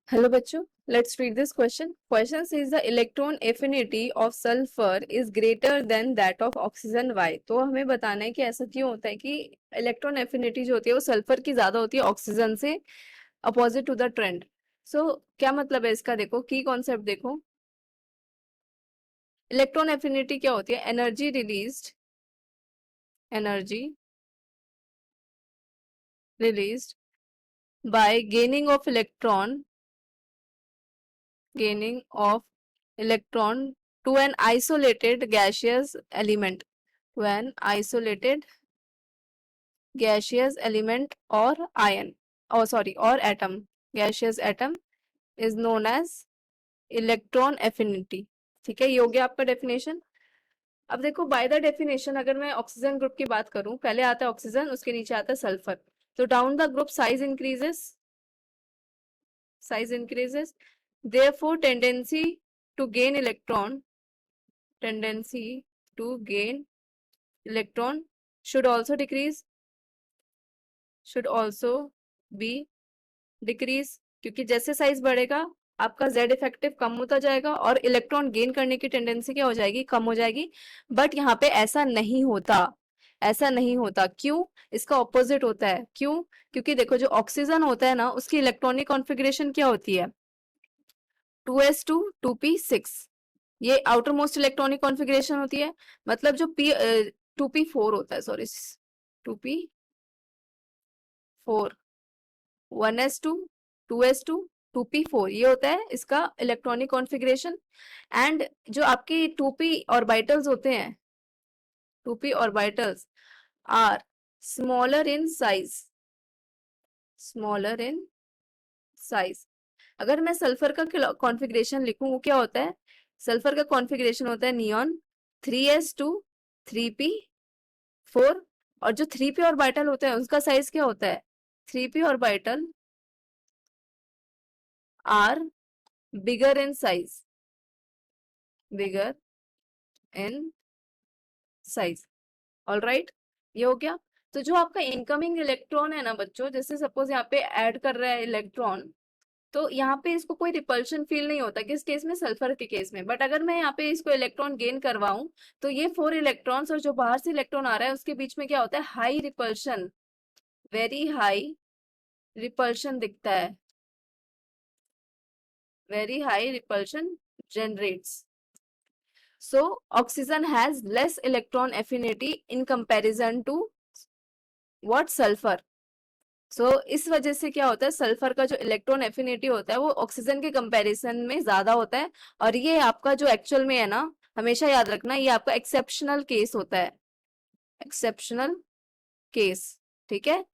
Hello बच्चों, let's read this question. Question says the electron affinity of sulfur is greater than that of oxygen. Why? तो हमें बताना है कि ऐसा क्यों होता है कि इलेक्ट्रॉन एफिनिटी जो होती है वो सल्फर की ज्यादा होती है ऑक्सीजन से अपोजिट टू द ट्रेंड. सो क्या मतलब है इसका? देखो की कॉन्सेप्ट देखो. इलेक्ट्रॉन एफिनिटी क्या होती है? Energy released by gaining of electron to an isolated gaseous element or ion or atom. Gaseous atom is known as electron affinity. ठीक है, ये हो गया आपका डेफिनेशन. अब देखो बाय द डेफिनेशन अगर मैं ऑक्सीजन ग्रुप की बात करूं, पहले आता है ऑक्सीजन, उसके नीचे आता है सल्फर. तो down the group size increases, therefore tendency to gain electron should also be decrease, क्योंकि जैसे साइज बढ़ेगा आपका Z इफेक्टिव कम होता जाएगा और इलेक्ट्रॉन गेन करने की टेंडेंसी क्या हो जाएगी? कम हो जाएगी. बट यहाँ पे ऐसा नहीं होता. क्यों? इसका ऑपोजिट होता है. क्यों? क्योंकि देखो जो ऑक्सीजन होता है ना, उसकी इलेक्ट्रॉनिक कॉन्फ़िगरेशन क्या होती है? 2s2 2p6. ये आउटर मोस्ट इलेक्ट्रॉनिक कॉन्फ़िगरेशन होती है. मतलब जो 2p4 होता है, sorry 2p4, 1s2 2s2 2p4, ये होता है इसका इलेक्ट्रॉनिक कॉन्फ़िगरेशन. एंड जो आपकी 2p ऑर्बिटल्स होते हैं, 2p orbitals are smaller in size. अगर मैं सल्फर का कॉन्फ़िगरेशन लिखूं, वो क्या होता है? सल्फर का कॉन्फ़िगरेशन होता है नियॉन 3s2 3p4, और जो 3p ऑर्बिटल होता है उसका साइज क्या होता है? 3p orbital are bigger in size. All right, ये हो गया. तो जो आपका इनकमिंग इलेक्ट्रॉन है ना बच्चों, जैसे सपोज यहाँ पे ऐड कर रहा है इलेक्ट्रॉन, तो यहाँ पे इसको कोई रिपल्शन फील नहीं होता. किस केस में? सल्फर के केस में. बट अगर मैं यहाँ पे इसको इलेक्ट्रॉन गेन करवाऊं, तो ये 4 इलेक्ट्रॉन्स और जो बाहर से इलेक्ट्रॉन आ रहा है उसके बीच में क्या होता है? High repulsion, very high repulsion दिखता है. Very high repulsion generates. So oxygen has less electron affinity in comparison to what? Sulfur. इस वजह से क्या होता है? सल्फर का जो इलेक्ट्रॉन एफिनिटी होता है वो ऑक्सीजन के कंपैरिजन में ज्यादा होता है. और ये आपका जो एक्चुअल में है ना, हमेशा याद रखना, ये आपका एक्सेप्शनल केस होता है. एक्सेप्शनल केस, ठीक है.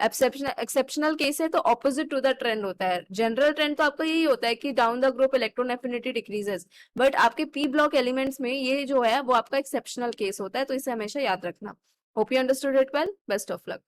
एक्सेप्शनल केस है तो ऑपोजिट टू द ट्रेंड होता है. जनरल ट्रेंड तो आपका यही होता है कि down the group electron affinity decreases. But आपके पी ब्लॉक एलिमेंट्स में ये जो है वो आपका एक्सेप्शनल केस होता है, तो इसे हमेशा याद रखना. Hope you understood it well. Best of luck.